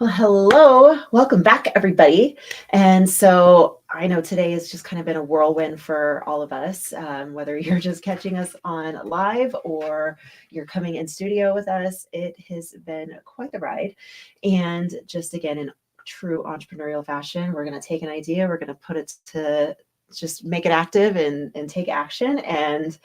Well, hello, welcome back, everybody. And so I know today has just kind of been a whirlwind for all of us, whether you're just catching us on live or you're coming in studio with us. It has been quite the ride. And just again, in true entrepreneurial fashion, we're going to take an idea, we're going to put it to just make it active and take action and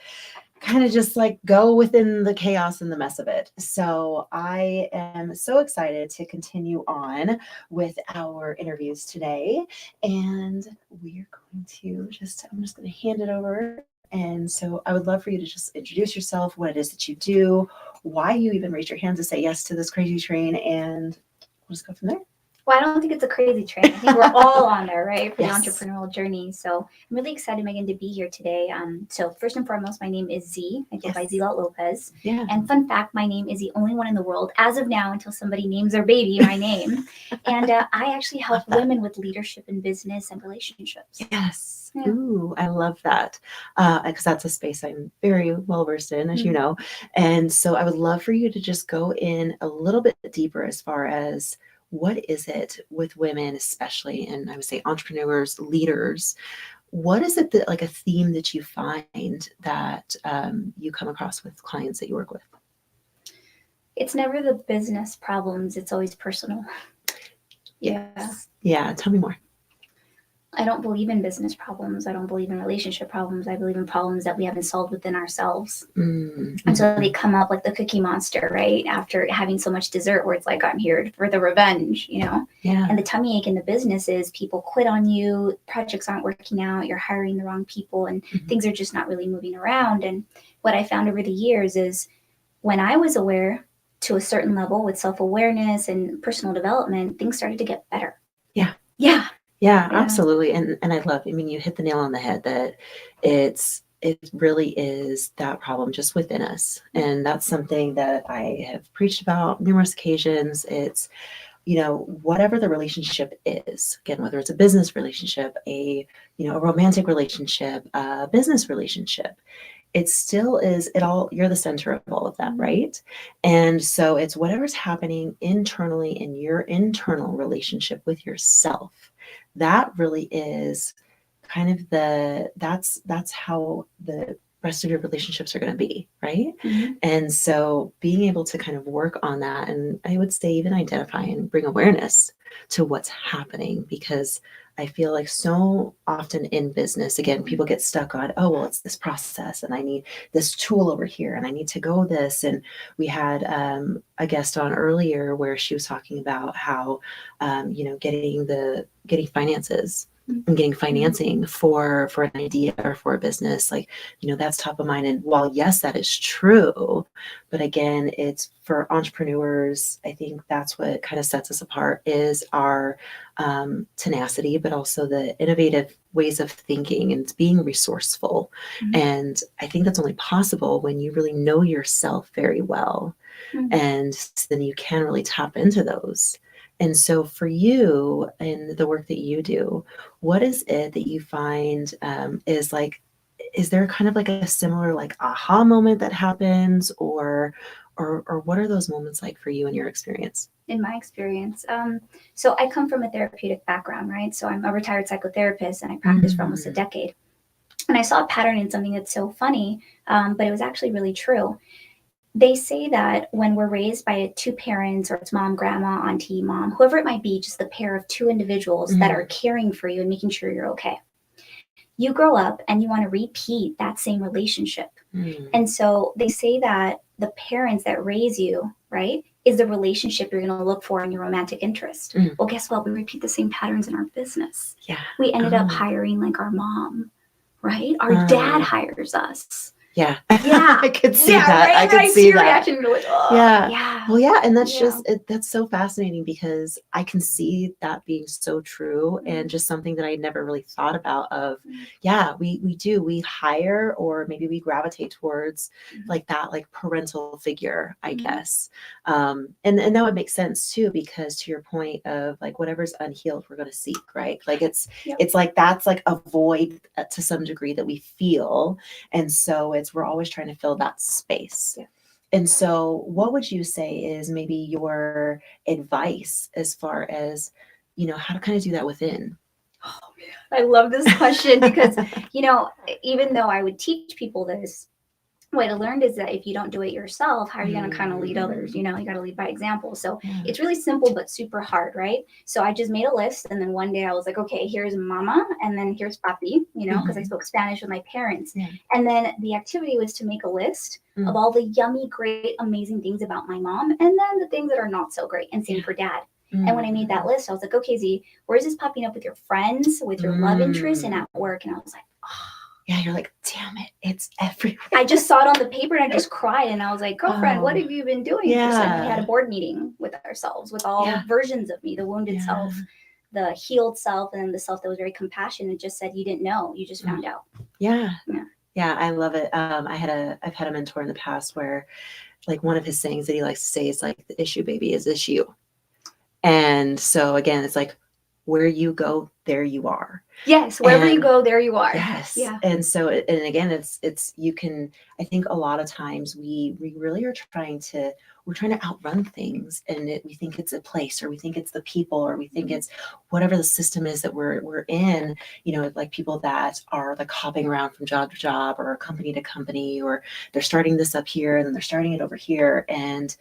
kind of just like go within the chaos and the mess of it. So I am so excited to continue on with our interviews today. And we're going to I'm just going to hand it over. And so I would love for you to just introduce yourself, what it is that you do, why you even raised your hand to say yes to this crazy train, and we'll just go from there. Well, I don't think it's a crazy train. I think we're all on there, right, for Yes. the entrepreneurial journey. So I'm really excited, Megan, to be here today. So first and foremost, my name is Z. I go by Zeahlot Lopez. Yeah. And fun fact, my name is the only one in the world, as of now, until somebody names their baby my name. And I actually help women with leadership in business and relationships. Yes. Yeah. Ooh, I love that. Because that's a space I'm very well versed in, as you Mhm. know. And so I would love for you to just go in a little bit deeper as far as what is it with women, especially, and I would say entrepreneurs, leaders, what is it that like a theme that you find that you come across with clients that you work with? It's never the business problems. It's always personal. Yes. Yeah. Tell me more. I don't believe in business problems. I don't believe in relationship problems. I believe in problems that we haven't solved within ourselves. Mm-hmm. And so they come up like the Cookie Monster, right? After having so much dessert, where it's like, I'm here for the revenge, you know? Yeah. And the tummy ache in the business is people quit on you, projects aren't working out, you're hiring the wrong people, and things are just not really moving around. And what I found over the years is when I was aware to a certain level with self-awareness and personal development, things started to get better. Yeah. Yeah. Yeah, absolutely. And I love, I mean, you hit the nail on the head that it really is that problem just within us. And that's something that I have preached about numerous occasions. It's, whatever the relationship is, again, whether it's a business relationship, a romantic relationship, a business relationship, it still is you're the center of all of that, right? And so it's whatever's happening internally in your internal relationship with yourself. That really is kind of that's how the rest of your relationships are going to be, right? Mm-hmm. And so being able to kind of work on that, and I would say even identify and bring awareness to what's happening, because I feel like so often in business, again, people get stuck on, oh, well, it's this process and I need this tool over here and I need to go this. And we had a guest on earlier where she was talking about how, getting finances and getting financing for an idea or for a business, like, that's top of mind. And while, yes, that is true, but again, it's for entrepreneurs, I think that's what kind of sets us apart is our tenacity, but also the innovative ways of thinking and being resourceful. And I think that's only possible when you really know yourself very well. And then you can really tap into those. And so for you and the work that you do, what is it that you find is there kind of like a similar like aha moment that happens, or what are those moments like for you in your experience? In my experience, so I come from a therapeutic background, right? So I'm a retired psychotherapist and I practiced for almost a decade. And I saw a pattern in something that's so funny, but it was actually really true. They say that when we're raised by two parents, or it's mom, grandma, auntie, mom, whoever it might be, just the pair of two individuals that are caring for you and making sure you're okay, you grow up and you want to repeat that same relationship. And so they say that the parents that raise you, right, is the relationship you're going to look for in your romantic interest. Well, guess what? We repeat the same patterns in our business. Yeah. We ended up hiring like our mom, right? Our dad hires us. Yeah. Yeah. I could see that. Right? I could see your that. reaction. You're like, oh, yeah. Well, yeah. And that's just, that's so fascinating because I can see that being so true and just something that I never really thought about of, we hire, or maybe we gravitate towards like that, like parental figure, I guess. And that would make sense too, because to your point of like, whatever's unhealed, we're going to seek, right? Like it's like, that's like a void to some degree that we feel. And so we're always trying to fill that space. And so what would you say is maybe your advice as far as, how to kind of do that within? Oh man, I love this question because, even though I would teach people this, what I learned is that if you don't do it yourself, how are you going to kind of lead others? You got to lead by example. So it's really simple, but super hard, right? So I just made a list. And then one day I was like, okay, here's mama. And then here's papi, because I spoke Spanish with my parents. Yeah. And then the activity was to make a list of all the yummy, great, amazing things about my mom. And then the things that are not so great. And same for dad. And when I made that list, I was like, okay, Z, where is this popping up with your friends, with your love interest, and at work? And I was like, oh. Yeah, you're like, damn it, it's everywhere. I just saw it on the paper and I just cried. And I was like, girlfriend, what have you been doing? And we had a board meeting with ourselves, with all versions of me, the wounded self, the healed self, and the self that was very compassionate. Just said, you didn't know, you just found out. Yeah, I love it. I've had a mentor in the past where, like, one of his sayings that he likes to say is like, the issue, baby, is issue. And so again, it's like, where you go, there you are. Yes, wherever you go, there you are. Yes. Yeah. And so, and again, it's you can, I think a lot of times we really are we're trying to outrun things, and we think it's a place, or we think it's the people, or we think it's whatever the system is that we're in, like people that are like hopping around from job to job or company to company, or they're starting this up here and then they're starting it over here. And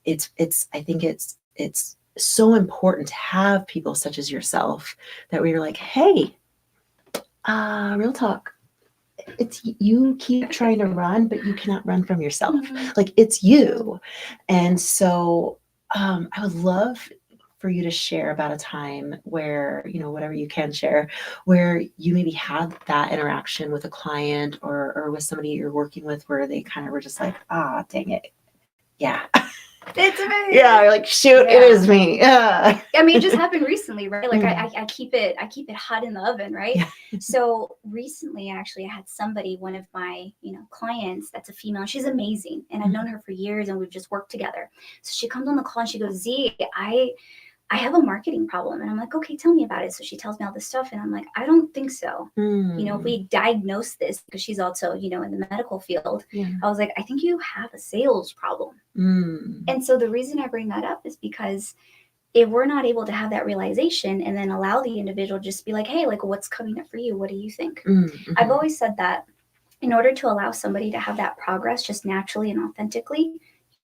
I think it's so important to have people such as yourself that where you're like, hey, real talk. It's you keep trying to run, but you cannot run from yourself. Like, it's you. And so I would love for you to share about a time where, whatever you can share, where you maybe had that interaction with a client or with somebody you're working with where they kind of were just like, dang it. Yeah. It's amazing. Yeah, you're like, shoot, it is me. Yeah. I mean, it just happened recently, right? Like I keep it hot in the oven, right? Yeah. So recently, actually, I had somebody, one of my clients, that's a female, and she's amazing, and I've known her for years, and we've just worked together. So she comes on the call and she goes, Z, I have a marketing problem. And I'm like, okay, tell me about it. So she tells me all this stuff. And I'm like, I don't think so. If we diagnose this, because she's also, in the medical field, I was like, I think you have a sales problem. And so the reason I bring that up is because if we're not able to have that realization and then allow the individual just be like, hey, like, what's coming up for you? What do you think? I've always said that in order to allow somebody to have that progress just naturally and authentically,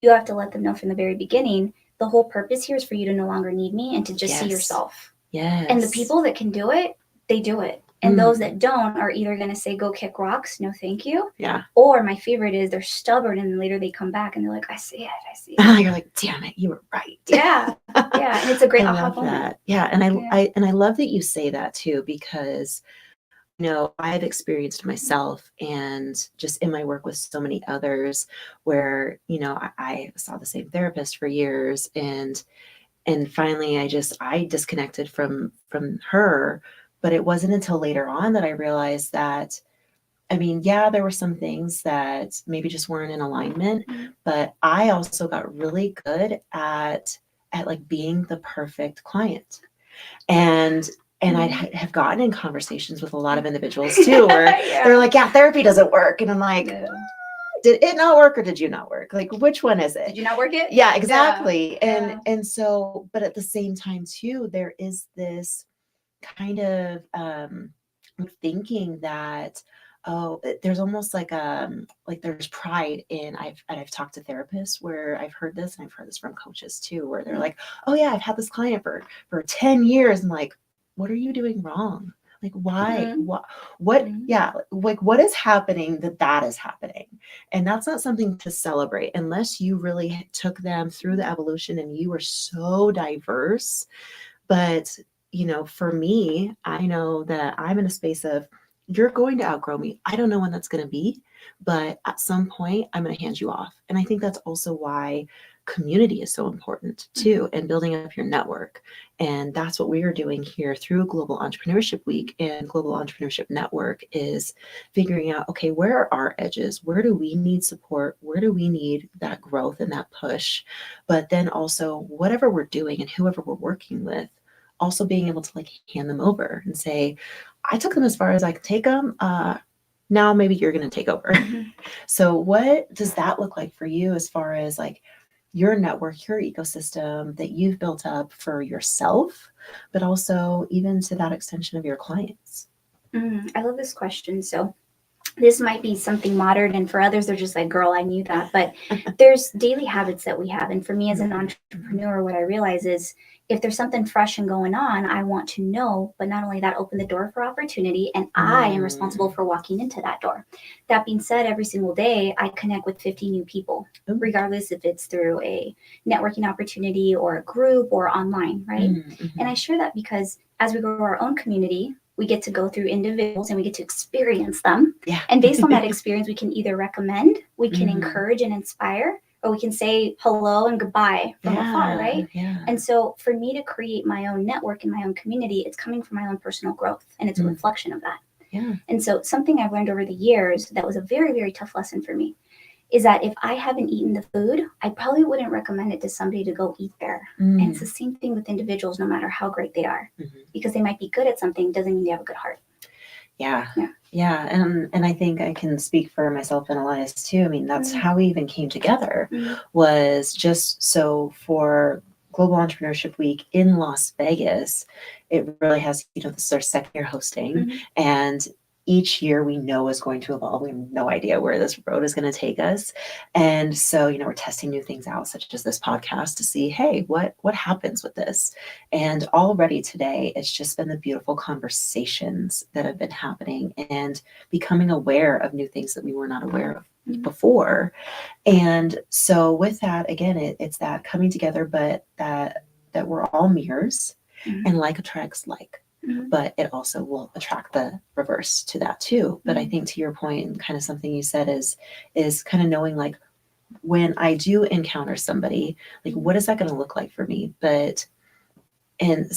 you have to let them know from the very beginning, the whole purpose here is for you to no longer need me and to just see yourself. Yes. And the people that can do it, they do it. And those that don't are either going to say, go kick rocks, no thank you. Yeah. Or my favorite is they're stubborn and then later they come back and they're like, I see it. You're like, damn it, you were right. Yeah. Yeah. And it's a great aha moment. That. Yeah. And I love that you say that too, because I've experienced myself, and just in my work with so many others where, I saw the same therapist for years, and finally I disconnected from her. But it wasn't until later on that I realized that, I mean, yeah, there were some things that maybe just weren't in alignment, but I also got really good at like being the perfect client. And I have gotten in conversations with a lot of individuals too, where they're like, yeah, therapy doesn't work. And I'm like, did it not work, or did you not work? Like, which one is it? Did you not work it? Yeah, exactly. Yeah. And so, but at the same time too, there is this kind of thinking that, there's almost like there's pride in, I've talked to therapists where I've heard this, and I've heard this from coaches too, where they're like, oh yeah, I've had this client for 10 years. I'm like, what are you doing wrong? Like, why? What? Yeah. Like, what is happening that is happening? And that's not something to celebrate unless you really took them through the evolution and you were so diverse. But, for me, I know that I'm in a space of, you're going to outgrow me. I don't know when that's going to be, but at some point I'm going to hand you off. And I think that's also why community is so important too, and building up your network. And that's what we are doing here through Global Entrepreneurship Week and Global Entrepreneurship Network, is figuring out, okay, where are our edges? Where do we need support? Where do we need that growth and that push? But then also, whatever we're doing and whoever we're working with, also being able to like hand them over and say, I took them as far as I could take them. now maybe you're going to take over. Mhm. So what does that look like for you as far as like your network, your ecosystem that you've built up for yourself, but also even to that extension of your clients? I love this question. So this might be something modern, and for others they're just like, girl, I knew that. But there's daily habits that we have, and for me as an entrepreneur, what I realize is if there's something fresh and going on, I want to know. But not only that, open the door for opportunity, and I am responsible for walking into that door. That being said, every single day I connect with 50 new people, regardless if it's through a networking opportunity or a group or online, right? And I share that because as we grow our own community, we get to go through individuals and we get to experience them. Yeah. And based on that experience, we can either recommend, we can encourage and inspire, or we can say hello and goodbye from afar, right? Yeah. And so for me to create my own network and my own community, it's coming from my own personal growth, and it's a reflection of that. Yeah. And so something I've learned over the years that was a very, very tough lesson for me is that if I haven't eaten the food, I probably wouldn't recommend it to somebody to go eat there. And it's the same thing with individuals, no matter how great they are, because they might be good at something doesn't mean they have a good heart. Yeah. And I think I can speak for myself and Elias too. I mean, that's how we even came together, was just so for Global Entrepreneurship Week in Las Vegas, it really has, this is our second year hosting, and each year we know is going to evolve. We have no idea where this road is going to take us. And so, we're testing new things out, such as this podcast, to see, hey, what happens with this? And already today, it's just been the beautiful conversations that have been happening and becoming aware of new things that we were not aware of before. And so with that, again, it's that coming together, but that we're all mirrors, and like attracts like. But it also will attract the reverse to that too. But I think to your point, and kind of something you said is kind of knowing, like, when I do encounter somebody, like, what is that going to look like for me? And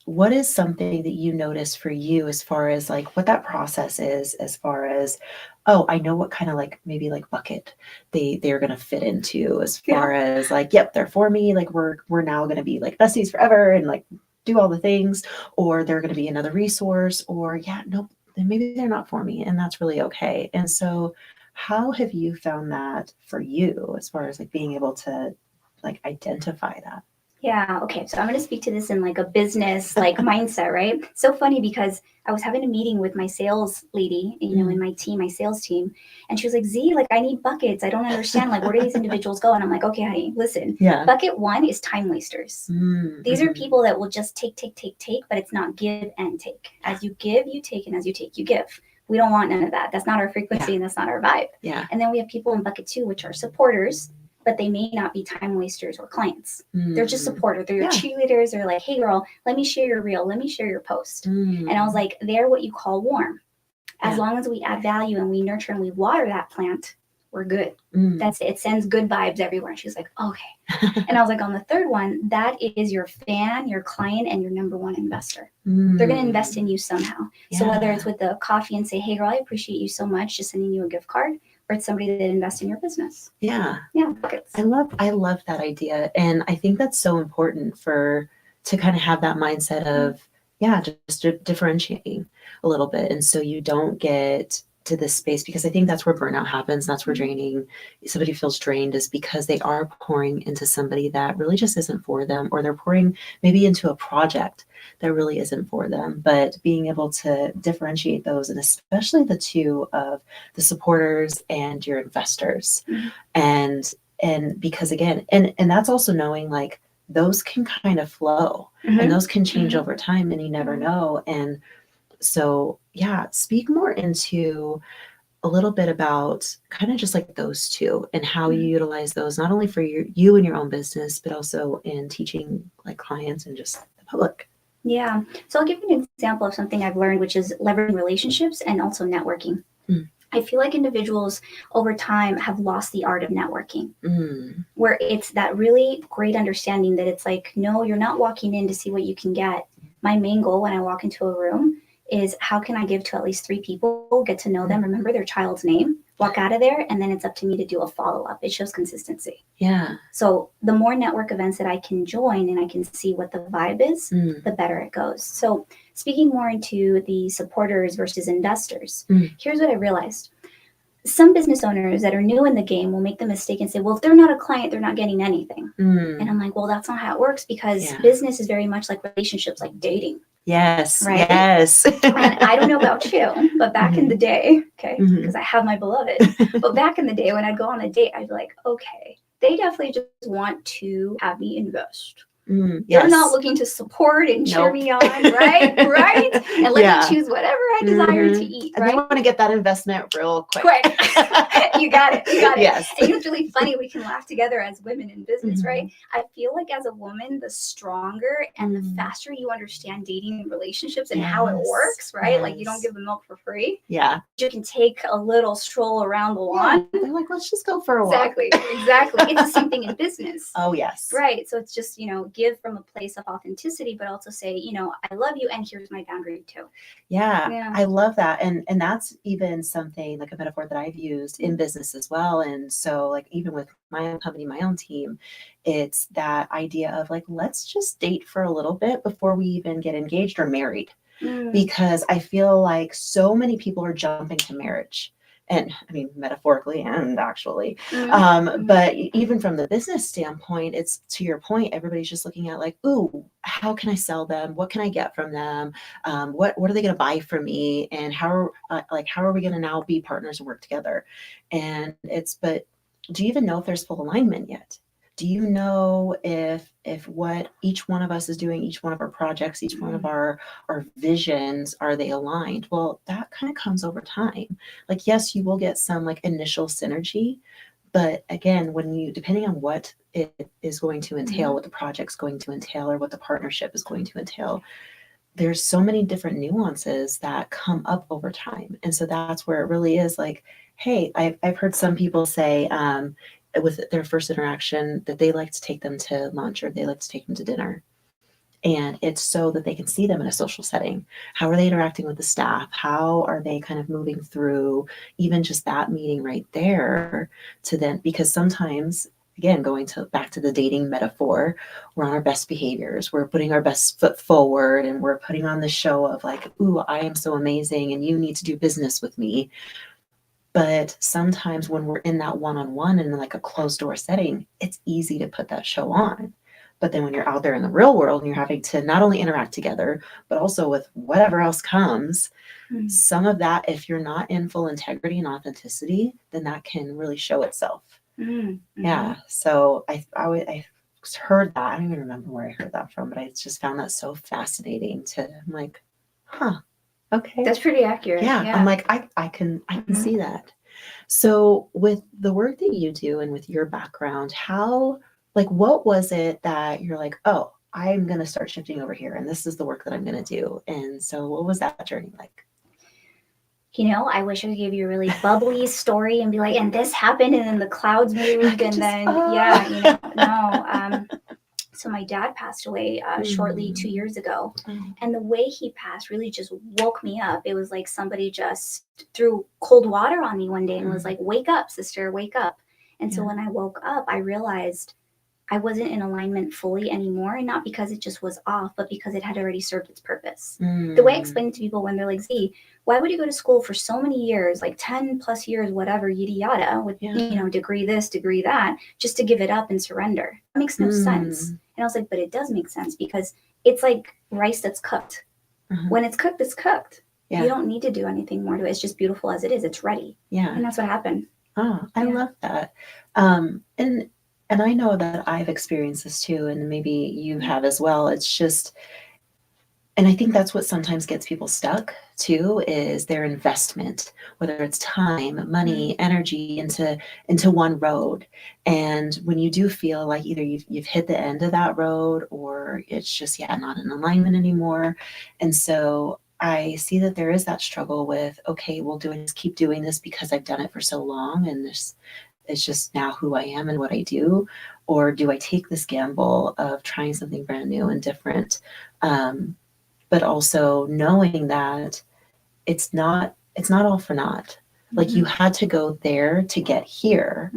what is something that you notice for you as far as like what that process is, as far as, oh, I know what kind of like maybe like bucket they're going to fit into, as far as like, yep, they're for me, like we're now going to be like besties forever and like do all the things, or they're going to be another resource, or nope, then maybe they're not for me, and that's really okay. And so how have you found that for you, as far as like being able to like identify that? Yeah. Okay. So I'm going to speak to this in like a business like mindset, right? So funny because I was having a meeting with my sales lady, in my team, my sales team, and she was like, Z, like, I need buckets. I don't understand. Like, where do these individuals go? And I'm like, okay, honey, listen. Bucket one is time wasters. These are people that will just take, but it's not give and take. As you give, you take, and as you take, you give. We don't want none of that. That's not our frequency, and that's not our vibe. And then we have people in bucket two, which are supporters, but they may not be time wasters or clients. They're just supporters. They're your cheerleaders. They're like, hey, girl, let me share your reel. Let me share your post. And I was like, they're what you call warm. As long as we add value and we nurture and we water that plant, we're good. That's it. It sends good vibes everywhere. And she was like, okay. And I was like, on the third one, that is your fan, your client, and your number one investor. They're going to invest in you somehow. So whether it's with the coffee and say, hey, girl, I appreciate you so much, just sending you a gift card, or it's somebody that invests in your business. Buckets. I love that idea. And I think that's so important to kind of have that mindset of, just differentiating a little bit. And so you don't get to this space, because I think that's where burnout happens. That's where somebody feels drained, is because they are pouring into somebody that really just isn't for them, or they're pouring maybe into a project that really isn't for them. But being able to differentiate those, and especially the two of the supporters and your investors. And because again, and that's also knowing like those can kind of flow and those can change over time, and you never know. And so, speak more into a little bit about kind of just like those two, and how you utilize those, not only for you and your own business, but also in teaching like clients and just the public. Yeah. So I'll give you an example of something I've learned, which is leveraging relationships and also networking. I feel like individuals over time have lost the art of networking, where it's that really great understanding that it's like, no, you're not walking in to see what you can get. My main goal when I walk into a room is, how can I give to at least 3 people, get to know them, remember their child's name, walk out of there, and then it's up to me to do a follow-up. It shows consistency. Yeah. So the more network events that I can join and I can see what the vibe is, the better it goes. So speaking more into the supporters versus investors, here's what I realized. Some business owners that are new in the game will make the mistake and say, well, if they're not a client, they're not getting anything. And I'm like, well, that's not how it works, because business is very much like relationships, like dating. Yes. Right? Yes. And I don't know about you, but back in the day, because I have my beloved, but back in the day when I'd go on a date, I'd be like, okay, they definitely just want to have me invest. They're not looking to support and cheer me on, right? Right? And let me choose whatever I desire to eat, and right? they want to get that investment real quick. You got it. You got it. Yes. And it's really funny. We can laugh together as women in business, right? I feel like as a woman, the stronger and the faster you understand dating and relationships and how it works, right? Like you don't give the milk for free. Yeah. You can take a little stroll around the lawn. They're like, let's just go for a walk. Exactly. It's the same thing in business. Oh, yes. Right. So it's just, give from a place of authenticity, but also say, I love you and here's my boundary too. Yeah. I love that. And that's even something like a metaphor that I've used in business as well. And so like even with my own company, my own team, it's that idea of like, let's just date for a little bit before we even get engaged or married. Because I feel like so many people are jumping to marriage. And I mean, metaphorically and actually, but even from the business standpoint, it's to your point, everybody's just looking at like, ooh, how can I sell them? What can I get from them? What are they going to buy from me? And how are we going to now be partners and work together? And but do you even know if there's full alignment yet? Do you know if what each one of us is doing, each one of our projects, each one of our visions, are they aligned? Well, that kind of comes over time. Like, yes, you will get some like initial synergy, but again, depending on what it is going to entail, what the project's going to entail, or what the partnership is going to entail, there's so many different nuances that come up over time. And so that's where it really is like, hey, I've heard some people say, with their first interaction that they like to take them to lunch or they like to take them to dinner. And it's so that they can see them in a social setting. How are they interacting with the staff? How are they kind of moving through even just that meeting right there to then, because sometimes, again, back to the dating metaphor, we're on our best behaviors. We're putting our best foot forward and we're putting on the show of like, ooh, I am so amazing and you need to do business with me. But sometimes when we're in that one-on-one in like a closed door setting, it's easy to put that show on. But then when you're out there in the real world and you're having to not only interact together, but also with whatever else comes, some of that, if you're not in full integrity and authenticity, then that can really show itself. Yeah. So I heard that. I don't even remember where I heard that from, but I just found that so fascinating I'm like, huh. Okay. That's pretty accurate. Yeah. I'm like, I can see that. So with the work that you do and with your background, what was it that you're like, oh, I'm going to start shifting over here and this is the work that I'm going to do. And so what was that journey like? I wish I could give you a really bubbly story and be like, and this happened and then the clouds moved and then, no. So my dad passed away shortly 2 years ago. And the way he passed really just woke me up. It was like somebody just threw cold water on me one day and was like, wake up, sister, wake up. And so when I woke up, I realized I wasn't in alignment fully anymore. And not because it just was off, but because it had already served its purpose. The way I explain it to people when they're like, Z, why would you go to school for so many years, like 10 plus years, whatever, yada, yada, with, degree this, degree that, just to give it up and surrender? That makes no sense. And I was like, but it does make sense because it's like rice that's cooked. When it's cooked, it's cooked. You don't need to do anything more to it. It's just beautiful as it is. It's ready. Yeah. And that's what happened. Oh, I love that. And I know that I've experienced this too, and maybe you have as well. It's just, and I think that's what sometimes gets people stuck too, is their investment, whether it's time, money, energy into one road. And when you do feel like either you've hit the end of that road or it's just, not in alignment anymore. And so I see that there is that struggle with, okay, well, do I just keep doing this because I've done it for so long and this is just now who I am and what I do? Or do I take this gamble of trying something brand new and different? But also knowing that it's not all for naught. Like you had to go there to get here.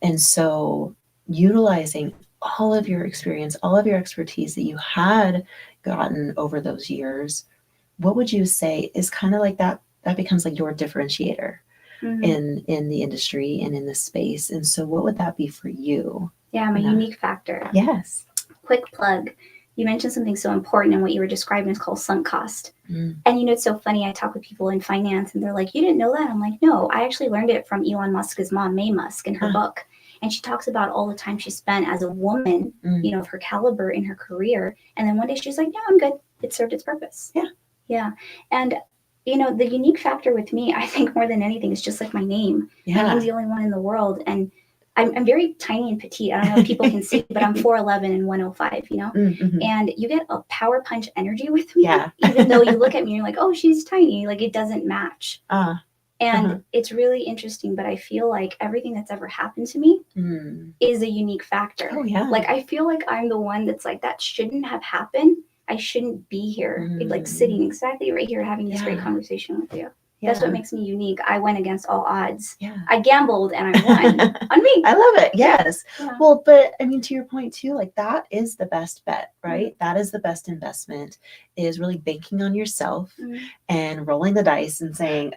And so utilizing all of your experience, all of your expertise that you had gotten over those years, what would you say is kind of like that becomes like your differentiator in the industry and in this space? And so what would that be for you? Yeah, my unique factor. Yes. Quick plug. You mentioned something so important, and what you were describing is called sunk cost. And it's so funny. I talk with people in finance and they're like, you didn't know that? I'm like, no, I actually learned it from Elon Musk's mom, May Musk, in her book. And she talks about all the time she spent as a woman, of her caliber in her career. And then one day she's like, yeah, I'm good. It served its purpose. Yeah. And, the unique factor with me, I think more than anything, is just like my name. My name's the only one in the world. And I'm very tiny and petite. I don't know if people can see, but I'm 4'11" and 105, and you get a power punch energy with me, even though you look at me and you're like, oh, she's tiny. Like it doesn't match. And it's really interesting, but I feel like everything that's ever happened to me is a unique factor. Oh, yeah. Like I feel like I'm the one that's like, that shouldn't have happened. I shouldn't be here, like sitting exactly right here having this great conversation with you. That's what makes me unique. I went against all odds. I gambled and I won on me. I love it. Yes. Well, but I mean, to your point too, like that is the best bet, right? That is the best investment, is really banking on yourself and rolling the dice and saying,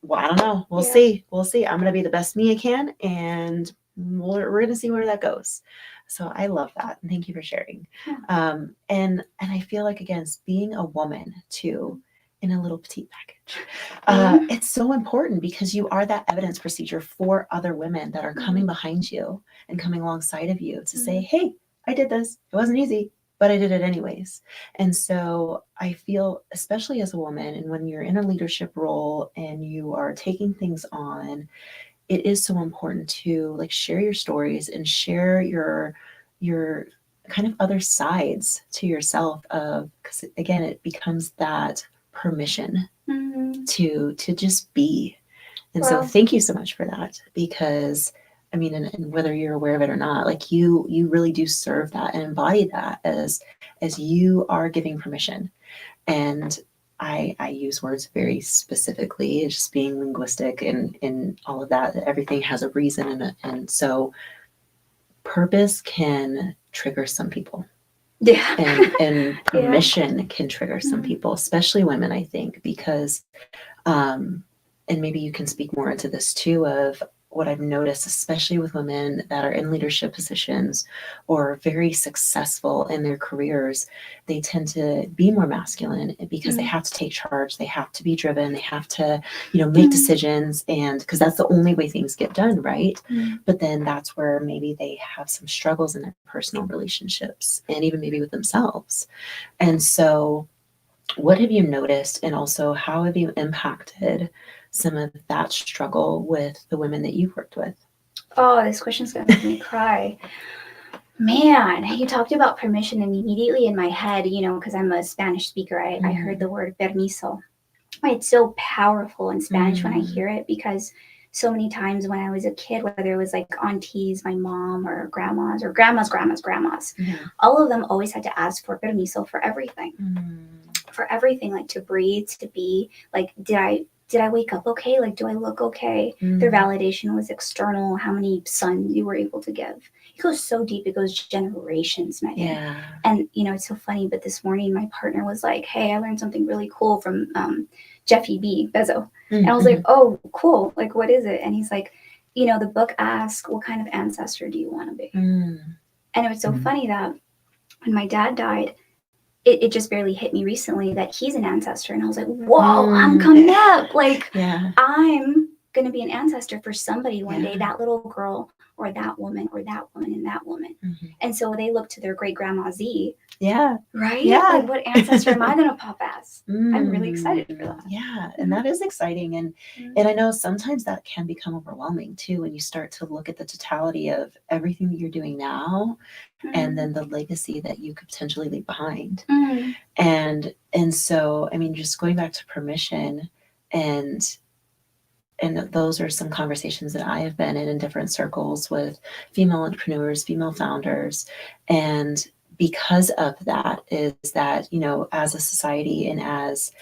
well, I don't know. We'll see. We'll see. I'm going to be the best me I can. And we're going to see where that goes. So I love that. And thank you for sharing. And I feel like, again, being a woman too, in a little petite package. It's so important because you are that evidence procedure for other women that are coming behind you and coming alongside of you to say, hey, I did this. It wasn't easy, but I did it anyways. And so I feel, especially as a woman, and when you're in a leadership role and you are taking things on, it is so important to like share your stories and share your kind of other sides to yourself, because again, it becomes that permission to just be. And so thank you so much for that, because I mean, and whether you're aware of it or not, like you really do serve that and embody that as you are giving permission. And I use words very specifically, just being linguistic and all of that. Everything has a reason, and so purpose can trigger some people. And permission can trigger some people, especially women, I think, because, and maybe you can speak more into this too, of what I've noticed, especially with women that are in leadership positions or very successful in their careers, they tend to be more masculine because they have to take charge. They have to be driven. They have to, make decisions, and because that's the only way things get done, right? But then that's where maybe they have some struggles in their personal relationships and even maybe with themselves. And so what have you noticed, and also how have you impacted some of that struggle with the women that you've worked with? Oh, this question's gonna make me cry. Man, you talked about permission, and immediately in my head, because I'm a Spanish speaker, I heard the word permiso. It's so powerful in Spanish when I hear it, because so many times when I was a kid, whether it was like aunties, my mom, or grandmas, all of them always had to ask for permiso for everything. For everything, like to breathe, to be, like, did I wake up okay? Like, do I look okay? Their validation was external, how many sons you were able to give. It goes so deep. It goes generations, Megan. Yeah. And, it's so funny, but this morning my partner was like, hey, I learned something really cool from Jeffy B. Bezos. And I was like, oh, cool. Like, what is it? And he's like, the book asks, what kind of ancestor do you want to be? And it was so funny that when my dad died, it just barely hit me recently that he's an ancestor. And I was like, whoa, I'm coming up. Like, I'm going to be an ancestor for somebody one day, that little girl or that woman or that woman and that woman. And so they look to their great grandma Z. Yeah. Right? Yeah. Like, what ancestor am I going to pop as? I'm really excited for that. Yeah. And that is exciting. And I know sometimes that can become overwhelming too, when you start to look at the totality of everything that you're doing now, and then the legacy that you could potentially leave behind. And so, I mean, just going back to permission, and those are some conversations that I have been in different circles with female entrepreneurs, female founders. And because of that is that, as a society and as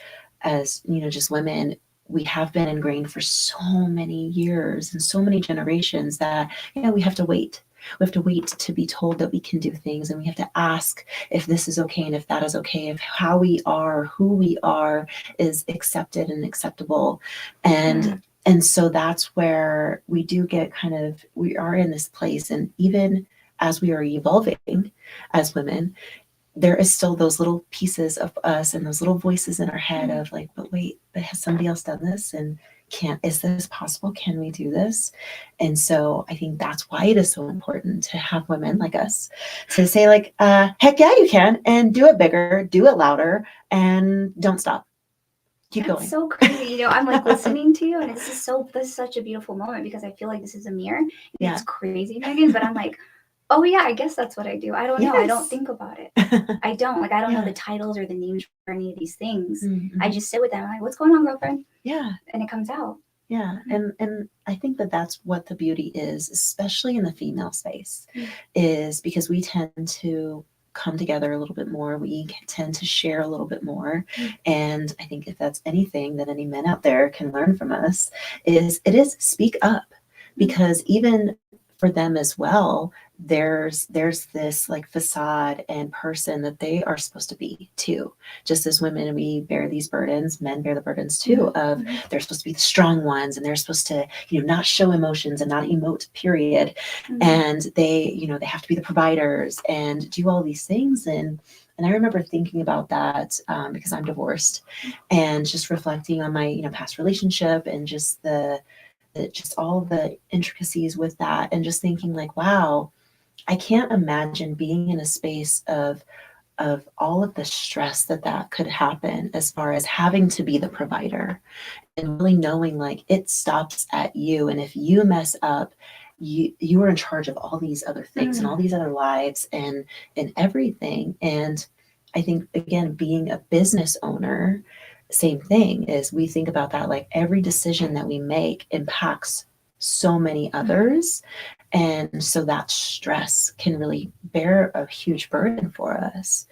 just women, we have been ingrained for so many years and so many generations that, we have to wait. We have to wait to be told that we can do things, and we have to ask if this is okay and if that is okay, if how we are, who we are is accepted and acceptable. And so that's where we do get we are in this place. And even as we are evolving as women, there is still those little pieces of us and those little voices in our head of like, but wait, but has somebody else done this? And is this possible? Can we do this? And so I think that's why it is so important to have women like us to say like, heck yeah, you can, and do it bigger, do it louder, and don't stop. Keep going. It's so crazy. I'm like listening to you, and this is such a beautiful moment, because I feel like this is a mirror. Yeah. It's crazy, Megan, but I'm like, oh yeah, I guess that's what I do. I don't know. I don't think about it. I don't know the titles or the names for any of these things. Mm-hmm. I just sit with them. I'm like, what's going on, girlfriend? Yeah. And it comes out. Yeah. And I think that that's what the beauty is, especially in the female space, is because we tend to come together a little bit more. We tend to share a little bit more. And I think if that's anything that any men out there can learn from us, is speak up, because even for them as well, there's this like facade and person that they are supposed to be too. Just as women, we bear these burdens, men bear the burdens too, of they're supposed to be the strong ones, and they're supposed to, not show emotions and not emote, period. And they, they have to be the providers and do all these things. And I remember thinking about that because I'm divorced, and just reflecting on my, past relationship, and just just all the intricacies with that, and just thinking like, wow, I can't imagine being in a space of all of the stress that could happen, as far as having to be the provider, and really knowing like it stops at you. And if you mess up, you are in charge of all these other things and all these other lives and everything. And I think, again, being a business owner, same thing, is we think about that, like every decision that we make impacts so many others. And so that stress can really bear a huge burden for us.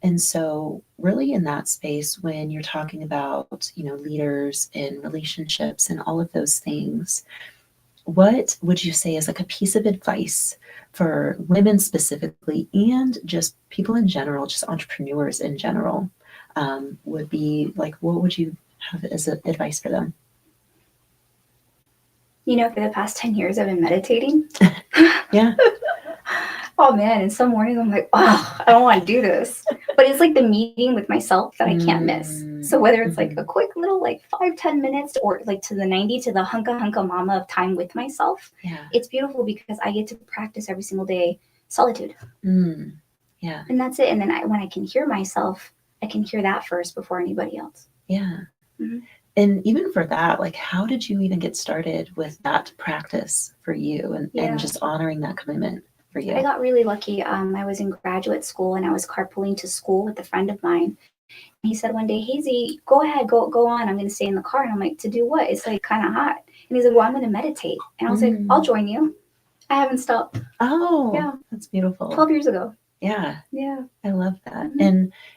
And so really in that space, when you're talking about, leaders and relationships and all of those things, what would you say is like a piece of advice for women specifically, and just people in general, just entrepreneurs in general, would be like, what would you have as advice for them? For the past 10 years, I've been meditating. Yeah. Oh man, and some mornings I'm like, oh, I don't want to do this. But it's like the meeting with myself that I can't miss. So whether it's like a quick little like 5-10 minutes, or like to the 90 to the hunka mama of time with myself, it's beautiful, because I get to practice every single day solitude. Yeah. And that's it. And then when I can hear myself, I can hear that first before anybody else. Yeah. And even for that, like, how did you even get started with that practice for you, and just honoring that commitment for you? I got really lucky. I was in graduate school, and I was carpooling to school with a friend of mine. And he said one day, "Hey Z, go ahead, go on. I'm going to stay in the car." And I'm like, "To do what? It's like kind of hot." And he's like, "Well, I'm going to meditate." And I was like, "I'll join you." I haven't stopped. Oh, yeah, that's beautiful. 12 years ago. Yeah. Yeah. I love that.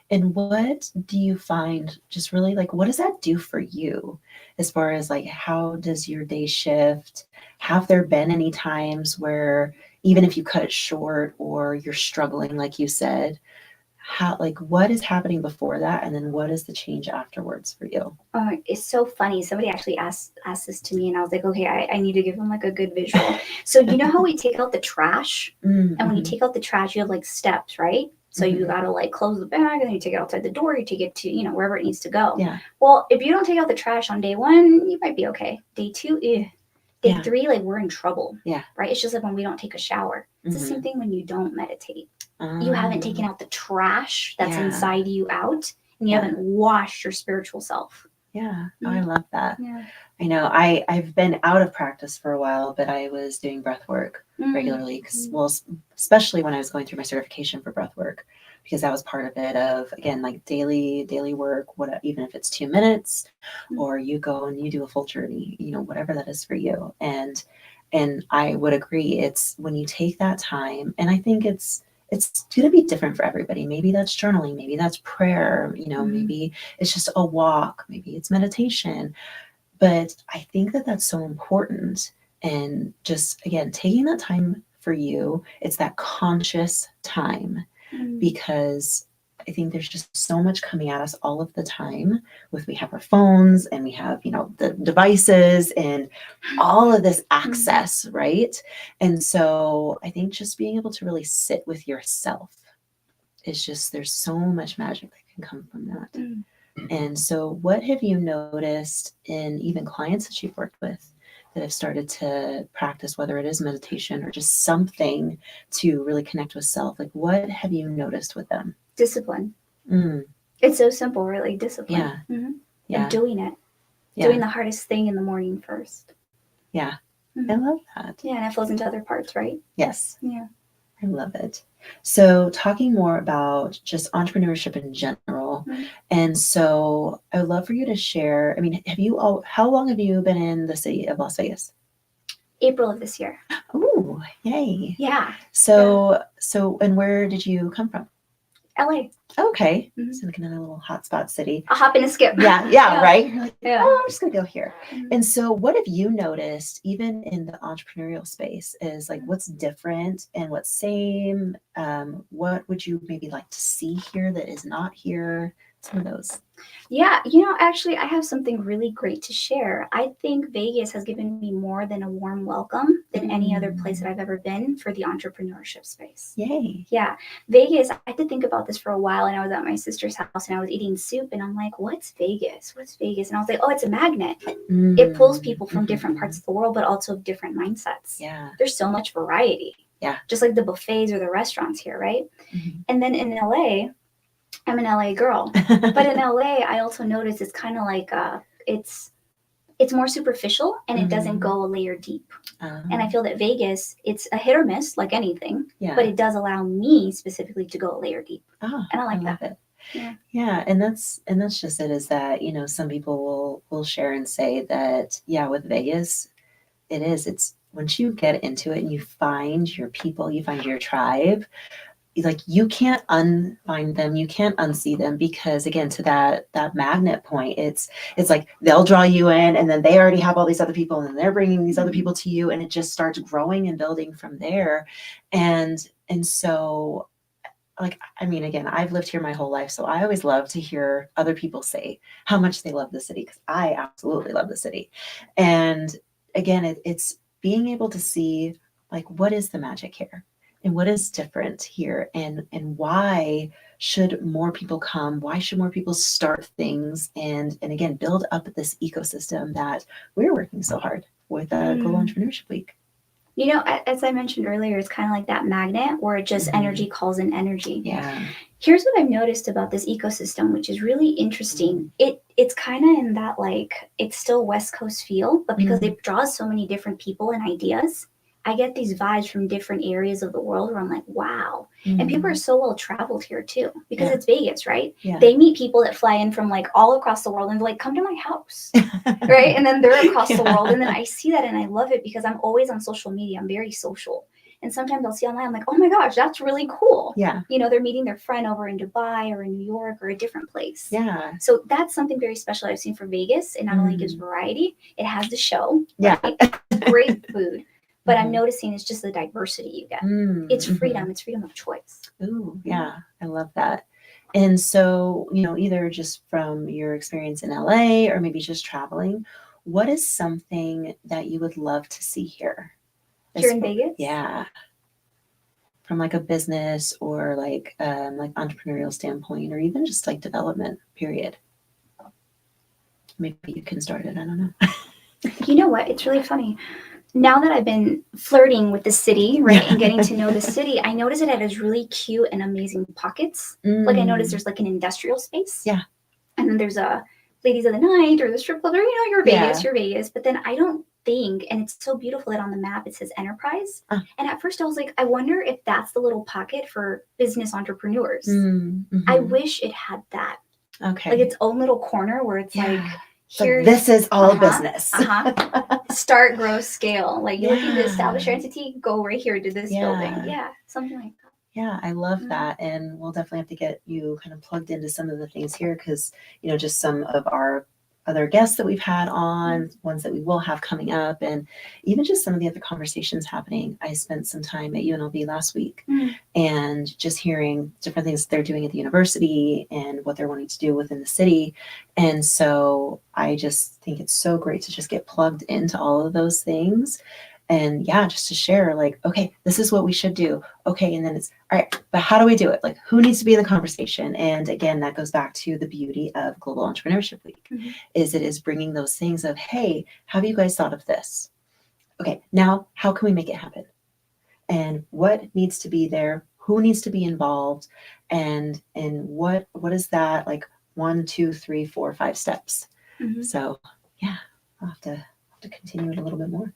And what do you find, just really like, what does that do for you, as far as like, how does your day shift? Have there been any times where, even if you cut it short or you're struggling, like you said, what is happening before that? And then what is the change afterwards for you? It's so funny. Somebody actually asked this to me, and I was like, okay, I need to give them like a good visual. So you know how we take out the trash? And when you take out the trash, you have like steps, right? So you got to like close the bag, and then you take it outside the door, you take it to, wherever it needs to go. Yeah. Well, if you don't take out the trash on day 1, you might be okay. Day 2, Day 3, like we're in trouble. Yeah. Right? It's just like when we don't take a shower. It's the same thing when you don't meditate. You haven't taken out the trash that's inside you out, and you haven't washed your spiritual self. Yeah. Oh, I love that. Yeah. I know I've been out of practice for a while, but I was doing breath work regularly, because, well, especially when I was going through my certification for breath work, because that was part of it, of, again, like daily work, even if it's 2 minutes, or you go and you do a full journey, whatever that is for you. And I would agree, it's when you take that time, and I think it's going to be different for everybody. Maybe that's journaling, maybe that's prayer, maybe it's just a walk, maybe it's meditation. But I think that that's so important. And just, again, taking that time for you, it's that conscious time, because I think there's just so much coming at us all of the time with, we have our phones and we have, the devices and all of this access, right? And so I think just being able to really sit with yourself is just, there's so much magic that can come from that. And so what have you noticed in even clients that you've worked with that have started to practice, whether it is meditation or just something to really connect with self? Like, what have you noticed with them? Discipline. It's so simple, really. Discipline. Yeah. And doing it. Yeah. Doing the hardest thing in the morning first. Yeah. I love that. Yeah, and it flows into other parts, right? Yes. Yeah. I love it. So talking more about just entrepreneurship in general. And so I would love for you to share, I mean, how long have you been in the city of Las Vegas? April of this year. Oh, yay. Yeah. So, and where did you come from? LA. Okay. So like another little hotspot city. A hop and a skip. Yeah, right? You're like, Yeah. I'm just going to go here. And so what have you noticed, even in the entrepreneurial space, is like what's different and what's same? What would you maybe like to see here that is not here? Some of those. Yeah, actually, I have something really great to share. I think Vegas has given me more than a warm welcome than any other place that I've ever been for the entrepreneurship space. Yay. Yeah. Vegas, I had to think about this for a while, and I was at my sister's house and I was eating soup and I'm like, what's Vegas? What's Vegas? And I was like, oh, it's a magnet. It pulls people from different parts of the world, but also different mindsets. Yeah. There's so much variety. Yeah. Just like the buffets or the restaurants here, right? And then in LA, I'm an LA girl, but in LA, I also noticed it's kind of like it's more superficial and it doesn't go a layer deep. And I feel that Vegas, it's a hit or miss, like anything, but it does allow me specifically to go a layer deep. And I like that. Yeah, and that's just it. Is that some people will share and say that with Vegas, it's once you get into it and you find your people, you find your tribe. Like you can't unfind them, you can't unsee them, because again, to that magnet point, it's like they'll draw you in, and then they already have all these other people, and then they're bringing these other people to you, and it just starts growing and building from there. And so, like, I mean, again, I've lived here my whole life, so I always love to hear other people say how much they love the city, because I absolutely love the city. And again, it's being able to see, like, what is the magic here? And what is different here, and why should more people come? Why should more people start things, and again, build up this ecosystem that we're working so hard with Global Entrepreneurship Week? As I mentioned earlier, it's kind of like that magnet where it just energy calls in energy. Yeah. Here's what I've noticed about this ecosystem, which is really interesting. It's kind of in that, like, it's still West Coast feel, but because it draws so many different people and ideas, I get these vibes from different areas of the world where I'm like, wow. And people are so well traveled here too, because it's Vegas, right? Yeah. They meet people that fly in from like all across the world and they're like, come to my house, right? And then they're across the world. And then I see that and I love it because I'm always on social media. I'm very social. And sometimes I'll see online, I'm like, oh my gosh, that's really cool. Yeah. They're meeting their friend over in Dubai or in New York or a different place. Yeah. So that's something very special I've seen for Vegas. It not only gives variety, it has the show. Yeah. Right? Great food. But I'm noticing it's just the diversity you get. It's freedom. It's freedom of choice. Ooh, yeah. I love that. And so, either just from your experience in LA or maybe just traveling, what is something that you would love to see here? Here in Vegas? Yeah. From like a business or like entrepreneurial standpoint, or even just like development, period. Maybe you can start it. I don't know. You know what? It's really funny. Now that I've been flirting with the city, right, and getting to know the city, I notice it has really cute and amazing pockets. Like I noticed there's like an industrial space. Yeah. And then there's a ladies of the night or the strip club, or you're Vegas. But then I don't think, and it's so beautiful that on the map it says enterprise. And at first I was like, I wonder if that's the little pocket for business entrepreneurs. I wish it had that. Okay. Like its own little corner where it's like, here, this is all business. Start, grow, scale. Like you're looking to establish your entity, go right here to this building. Yeah, something like that. Yeah, I love that. And we'll definitely have to get you kind of plugged into some of the things here, because, just some of our other guests that we've had on, ones that we will have coming up, and even just some of the other conversations happening. I spent some time at UNLV last week and just hearing different things they're doing at the university and what they're wanting to do within the city. And so I just think it's so great to just get plugged into all of those things. And yeah, just to share, like, okay, this is what we should do. Okay. And then it's all right, but how do we do it? Like, who needs to be in the conversation? And again, that goes back to the beauty of Global Entrepreneurship Week, is it is bringing those things of, hey, have you guys thought of this? Okay, now how can we make it happen? And what needs to be there? Who needs to be involved? And what is that, like 1, 2, 3, 4, 5 steps? So yeah, I'll have to continue it a little bit more.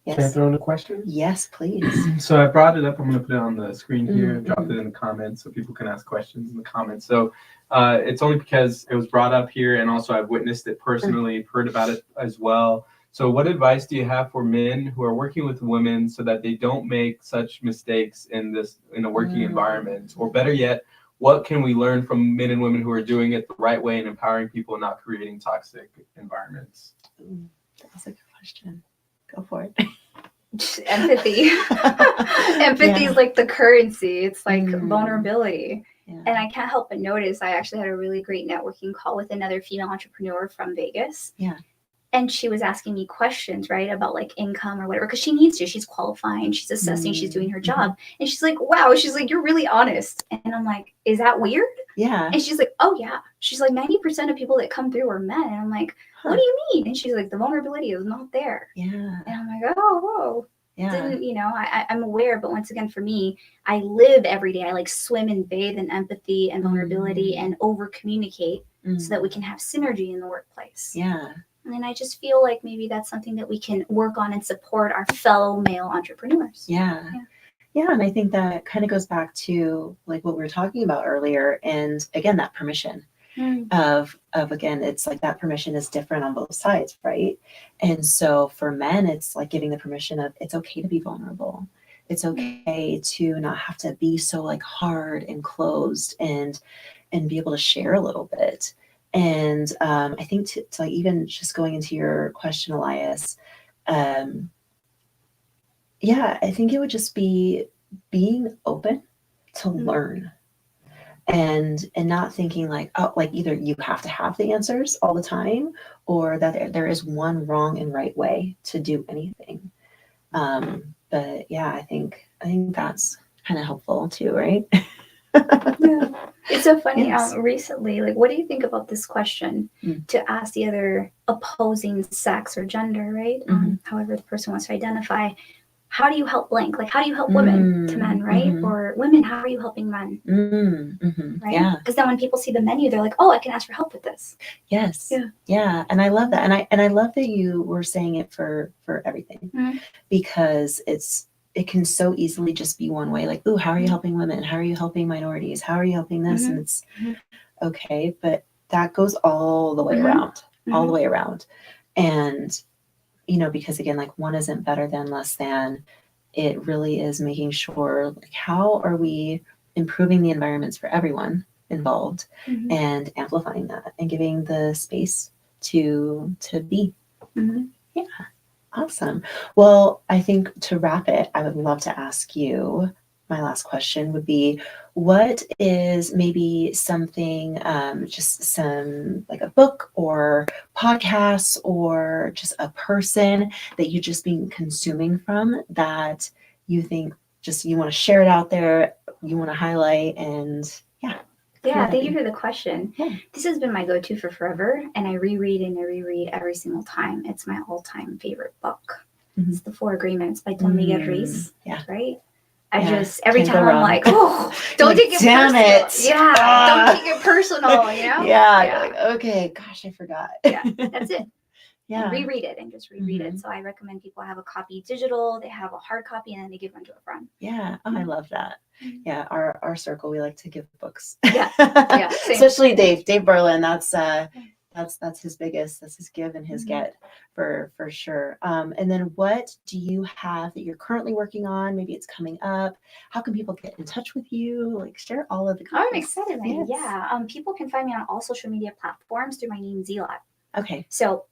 Yes. Can I throw in a question? Yes, please. So I brought it up. I'm going to put it on the screen here. Dropped it in the comments so people can ask questions in the comments. So it's only because it was brought up here, and also I've witnessed it personally, heard about it as well. So what advice do you have for men who are working with women so that they don't make such mistakes in a working environment? Or better yet, what can we learn from men and women who are doing it the right way and empowering people and not creating toxic environments? That's a good question. Go for it. Empathy. Empathy is like the currency. It's like vulnerability. Yeah. And I can't help but notice, I actually had a really great networking call with another female entrepreneur from Vegas. Yeah. And she was asking me questions, right, about like income or whatever, because she needs to. She's qualifying, she's assessing, she's doing her job. And she's like, wow, she's like, you're really honest. And I'm like, is that weird? Yeah. And she's like, oh, yeah. She's like, 90% of people that come through are men. And I'm like, what do you mean? And she's like, the vulnerability is not there. Yeah. And I'm like, oh, whoa. Yeah. Didn't, I'm aware, but once again, for me, I live every day. I like swim and bathe in empathy and vulnerability and over communicate so that we can have synergy in the workplace. Yeah. And I just feel like maybe that's something that we can work on and support our fellow male entrepreneurs. Yeah. And I think that kind of goes back to like what we were talking about earlier. And again, that permission of again, it's like that permission is different on both sides, right? And so for men, it's like giving the permission of it's okay to be vulnerable. It's okay to not have to be so like hard and closed and be able to share a little bit. And I think to like even just going into your question, Elias, I think it would just be being open to learn and not thinking like, oh, like either you have to have the answers all the time or that there is one wrong and right way to do anything. But yeah, I think that's kind of helpful too, right? Yeah. It's so funny. Yes. Recently, like, what do you think about this question to ask the other opposing sex or gender, right? However the person wants to identify. How do you help blank? Like, how do you help women to men, right? Or women, how are you helping men? Right? Yeah. Because then when people see the menu, they're like, oh, I can ask for help with this. Yes. Yeah. And I love that. And I love that you were saying it for everything because it can so easily just be one way, like, ooh, how are you helping women? How are you helping minorities? How are you helping this? And it's okay, but that goes all the way around, all the way around. And, because again, like one isn't better than, less than. It really is making sure, like, how are we improving the environments for everyone involved and amplifying that and giving the space to be. Yeah. Awesome. Well, I think to wrap it, I would love to ask you, my last question would be, what is maybe something, just some like a book or podcasts or just a person that you've just been consuming from that you think just you want to share it out there, you want to highlight, and thank you for the question. This has been my go-to for forever, and I reread and I reread every single time. It's my all-time favorite book. It's The 4 Agreements by Don Miguel Ruiz. Right? I just, every time I'm like, oh, don't take it personal. Don't take it personal, Like, okay, gosh, I forgot. That's it. And reread it and just reread it. So I recommend people have a copy digital, they have a hard copy, and then they give one to a friend. I love that. Our circle, we like to give books. Same. Especially Dave Berlin. That's his biggest, that's his give and his get for sure. And then what do you have that you're currently working on? Maybe it's coming up. How can people get in touch with you? Like, share all of the I'm excited, man. People can find me on all social media platforms through my name, Zeahlot. Okay. So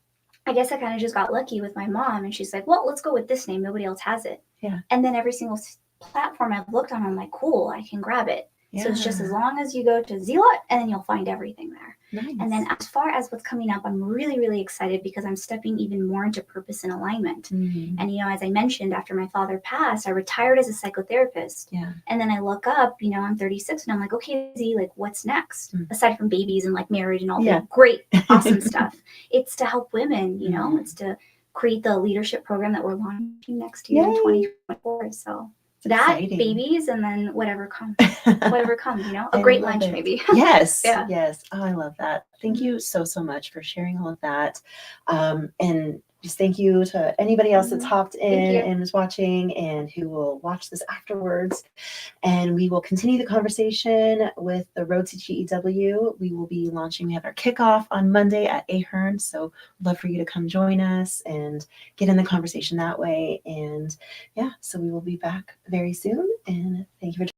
I guess I kind of just got lucky with my mom, and she's like, well, let's go with this name. Nobody else has it. Yeah. And then every single platform I've looked on, I'm like, cool, I can grab it. Yeah. So it's just as long as you go to Zeahlot, and then you'll find everything there. Nice. And then as far as what's coming up, I'm really, really excited because I'm stepping even more into purpose and alignment. Mm. And, as I mentioned, after my father passed, I retired as a psychotherapist. Yeah. And then I look up, I'm 36, and I'm like, okay, Z, like, what's next? Aside from babies and like marriage and all the great, awesome stuff, it's to help women, it's to create the leadership program that we're launching next year in 2024. So that, exciting. Babies, and then whatever comes, a great lunch it. maybe. Yes. Yeah. Yes. Oh, I love that. Thank you so much for sharing all of that. And just thank you to anybody else that's hopped in and is watching and who will watch this afterwards. And we will continue the conversation with the Road to GEW. We will be launching, we have our kickoff on Monday at Ahern. So we'd love for you to come join us and get in the conversation that way. And so we will be back very soon. And thank you for